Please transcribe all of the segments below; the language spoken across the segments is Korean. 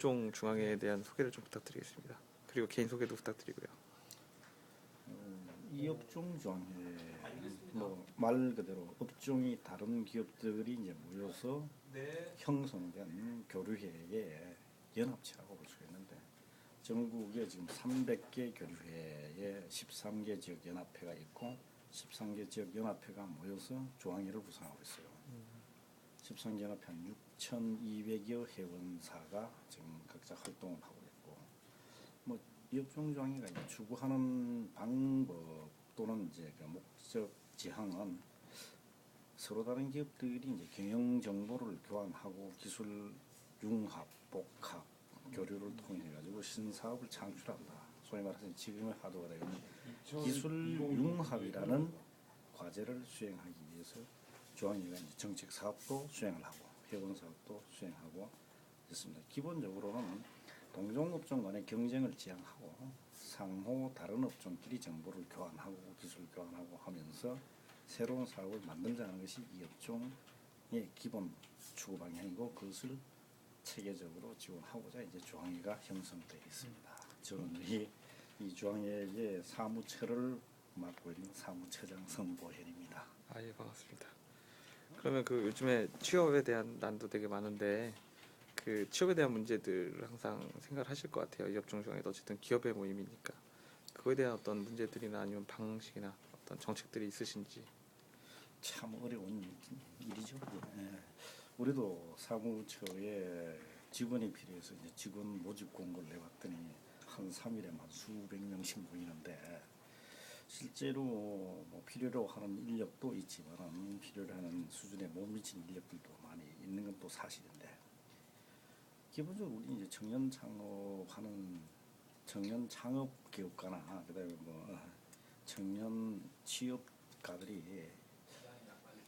업종 중앙회에 대한 소개를 좀 부탁드리겠습니다. 그리고 개인 소개도 부탁드리고요. 이 업종 중앙회 말 그대로 업종이 다른 기업들이 이제 모여서 형성된 교류회의 연합체라고 볼 수가 있는데, 전국에 지금 300개 교류회에 13개 지역 연합회가 있고 13개 지역 연합회가 모여서 중앙회를 구성하고 있어요. 13개 연합회 한 6,200여 회원사가 지금 각자 활동을 하고 있고, 이 업종 중앙회가 추구하는 방법 또는 이제 그 목적 지향은 서로 다른 기업들이 이제 경영 정보를 교환하고 기술 융합, 복합, 교류를 통해 가지고 신사업을 창출한다. 소위 말해서 지금의 화두가 되는 기술 융합이라는 과제를 수행하기 위해서 중앙회가 정책 사업도 수행을 하고 회원 사업도 수행하고 있습니다. 기본적으로는 동종 업종 간의 경쟁을 지향하고 상호 다른 업종끼리 정보를 교환하고 기술 교환하고 하면서 새로운 사업을 만들자는 것이 이 업종의 기본 추구 방향이고, 그것을 체계적으로 지원하고자 이제 중앙회가 형성되어 있습니다. 저는 이 중앙회의 사무처를 맡고 있는 사무처장 선보현입니다. 예, 반갑습니다. 그러면 그 요즘에 취업에 대한 난도 되게 많은데, 그 취업에 대한 문제들 항상 생각을 하실 것 같아요. 이 업종 중에도 어쨌든 기업의 모임이니까 그거에 대한 어떤 문제들이나 아니면 방식이나 어떤 정책들이 있으신지. 참 어려운 일이죠. 예. 우리도 사무처에 직원이 필요해서 이제 직원 모집 공고를 내봤더니 한 3일에만 수백 명씩 모이는데, 실제로 필요로 하는 인력도 있지만 필요로 하는 수준에 못 미친 인력들도 많이 있는 건 또 사실인데, 기본적으로 우리 이제 청년 창업 기업가나 그다음에 청년 취업가들이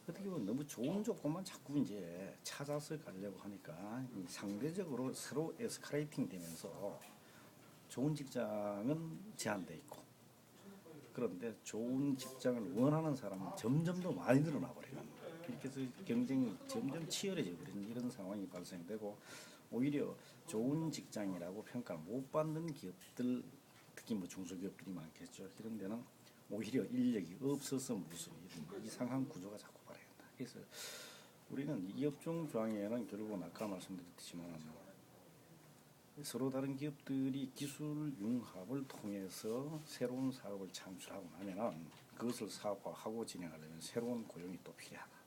어떻게 보면 너무 좋은 조건만 자꾸 이제 찾아서 가려고 하니까 상대적으로 서로 에스컬레이팅 되면서 좋은 직장은 제한돼 있고, 그런데 좋은 직장을 원하는 사람은 점점 더 많이 늘어나 버리는, 이렇게 해서 경쟁이 점점 치열해져 버리는 이런 상황이 발생되고, 오히려 좋은 직장이라고 평가를 못 받는 기업들, 특히 중소기업들이 많겠죠. 이런 데는 오히려 인력이 없어서 무슨 이런 이상한 구조가 자꾸 발생한다. 그래서 우리는 이 업종 중앙회는 결국은 아까 말씀드렸지만 서로 다른 기업들이 기술 융합을 통해서 새로운 사업을 창출하고 나면은 그것을 사업화하고 진행하려면 새로운 고용이 또 필요하다.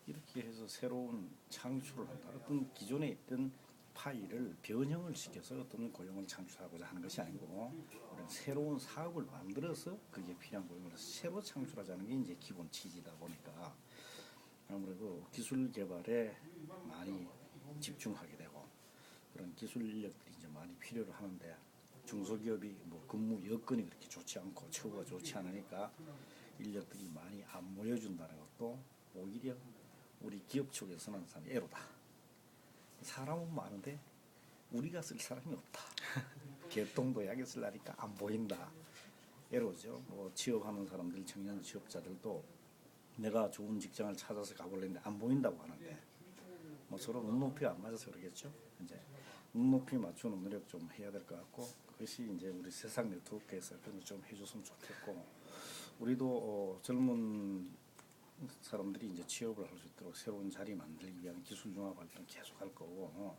이렇게 해서 새로운 창출을 한다. 어떤 기존에 있던 파일을 변형을 시켜서 어떤 고용을 창출하고자 하는 것이 아니고, 우리는 새로운 사업을 만들어서 그게 필요한 고용을 새로 창출하자는 게 이제 기본 취지다 보니까 아무래도 기술 개발에 많이 집중하게 되고, 그런 기술 인력들이 이제 많이 필요로 하는데, 중소기업이 근무 여건이 그렇게 좋지 않고 처우가 좋지 않으니까 인력들이 많이 안 모여준다는 것도 오히려 우리 기업 쪽에서는 참 애로다. 사람은 많은데 우리가 쓸 사람이 없다. 개똥도 약에 쓰려니까 안 보인다. 애로죠. 취업하는 사람들, 청년 취업자들도 내가 좋은 직장을 찾아서 가보려는데 안 보인다고 하는데, 서로 눈높이가 안 맞아서 그러겠죠. 이제 눈높이 맞추는 노력 좀 해야 될 것 같고, 그것이 이제 우리 세상 네트워크에서 그런 거 좀 해줬으면 좋겠고, 우리도 젊은 사람들이 이제 취업을 할 수 있도록 새로운 자리 만들기 위한 기술 융합 활동 계속 할 거고,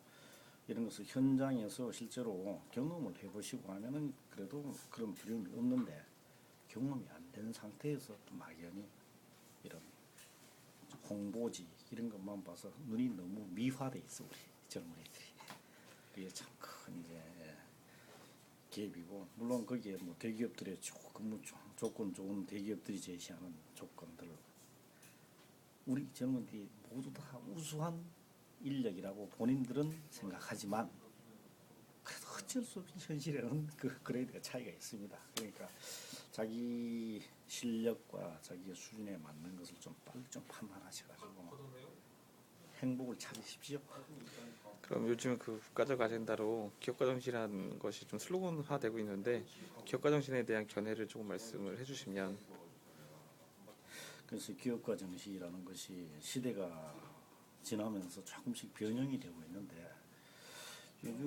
이런 것을 현장에서 실제로 경험을 해보시고 하면은 그래도 그런 두려움이 없는데, 경험이 안 된 상태에서 또 막연히 이런 홍보지 이런 것만 봐서 눈이 너무 미화돼 있어, 우리 젊은이들이. 그게 참 큰 이제 갭이고, 물론 거기에 대기업들의 근무 조건 좋은 대기업들이 제시하는 조건들, 우리 젊은이들이 모두 다 우수한 인력이라고 본인들은 생각하지만 그래도 어쩔 수 없이 현실에는 그 그레이드가 차이가 있습니다. 그러니까 자기 실력과 자기 수준에 맞는 것을 좀 빨리 좀 판단하셔가지고 행복을 찾으십시오. 그럼 요즘 그 국가적 아젠다로 기업가 정신이라는 것이 좀 슬로건화되고 있는데, 기업가 정신에 대한 견해를 조금 말씀을 해주시면. 그래서 기업가 정신이라는 것이 시대가 지나면서 조금씩 변형이 되고 있는데, 요즘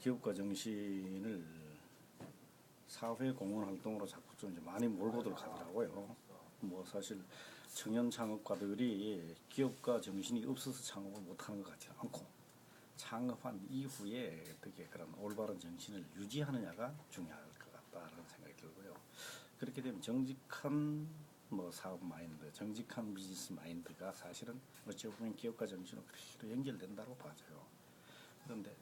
기업가 정신을 사회 공헌 활동으로 자꾸 좀 이제 많이 몰고들 하더라고요. 뭐 사실 청년 창업가들이 기업가 정신이 없어서 창업을 못하는 것 같지 않고 창업한 이후에 어떻게 그런 올바른 정신을 유지하느냐가 중요할 것 같다라는 생각이 들고요. 그렇게 되면 정직한 뭐 사업 마인드, 정직한 비즈니스 마인드가 사실은 어찌 보면 기업가 정신으로 그대로 연결된다고 봐져요. 그런데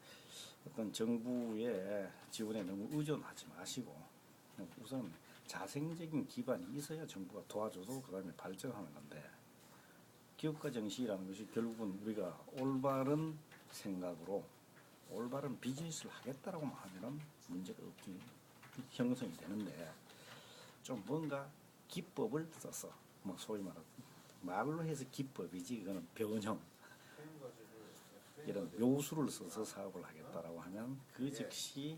어떤 정부의 지원에 너무 의존하지 마시고 우선 자생적인 기반이 있어야 정부가 도와줘도 그 다음에 발전하는 건데 기업가 정신이라는 것이 결국은 우리가 올바른 생각으로 올바른 비즈니스를 하겠다라고만 하면은 문제가 없긴 형성이 되는데 좀 뭔가 기법을 써서 뭐 소위 말로 해서 기법이지 이거는 변형 이런 묘수를 써서 사업을 하겠다라고 하면 그 즉시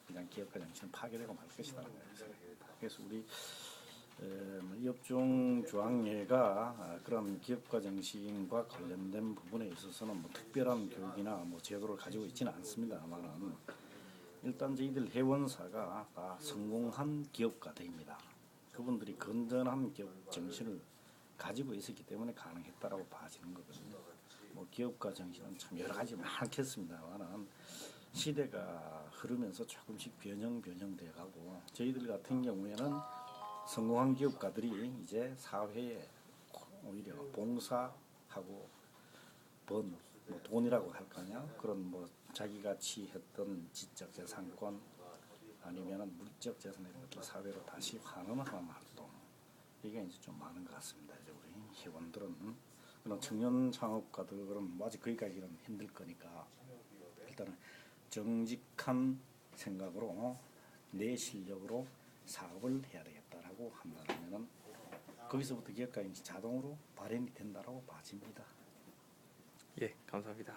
그냥 기업가 정신은 파괴되고 말 것이라는 생각입니다. 그래서 우리 업종 조항회가 그런 기업가 정신과 관련된 부분에 있어서는 뭐 특별한 교육이나 뭐 제도를 가지고 있지는 않습니다만은 일단 저희들 회원사가 다 성공한 기업가들입니다. 그분들이 건전한 기업 정신을 가지고 있었기 때문에 가능했다라고 봐지는 거거든요. 뭐 기업가 정신은 참 여러 가지 많겠습니다만은 시대가 흐르면서 조금씩 변형돼 가고 저희들 같은 경우에는 성공한 기업가들이 이제 사회에 오히려 봉사하고 번 뭐 돈이라고 할 거냐 그런 뭐 자기가 취했던 지적 재산권 아니면은 물적 재산 이런 것들 사회로 다시 환원하는 활동 이게 이제 좀 많은 것 같습니다. 이제 우리 회원들은 그런 청년 창업가들은 뭐 아직 거기까지는 힘들 거니까 일단은 정직한 생각으로 내 실력으로 사업을 해야 되겠다라고 한다면은 거기서부터 기업가인지 자동으로 발현이 된다라고 봐집니다. 예, 감사합니다.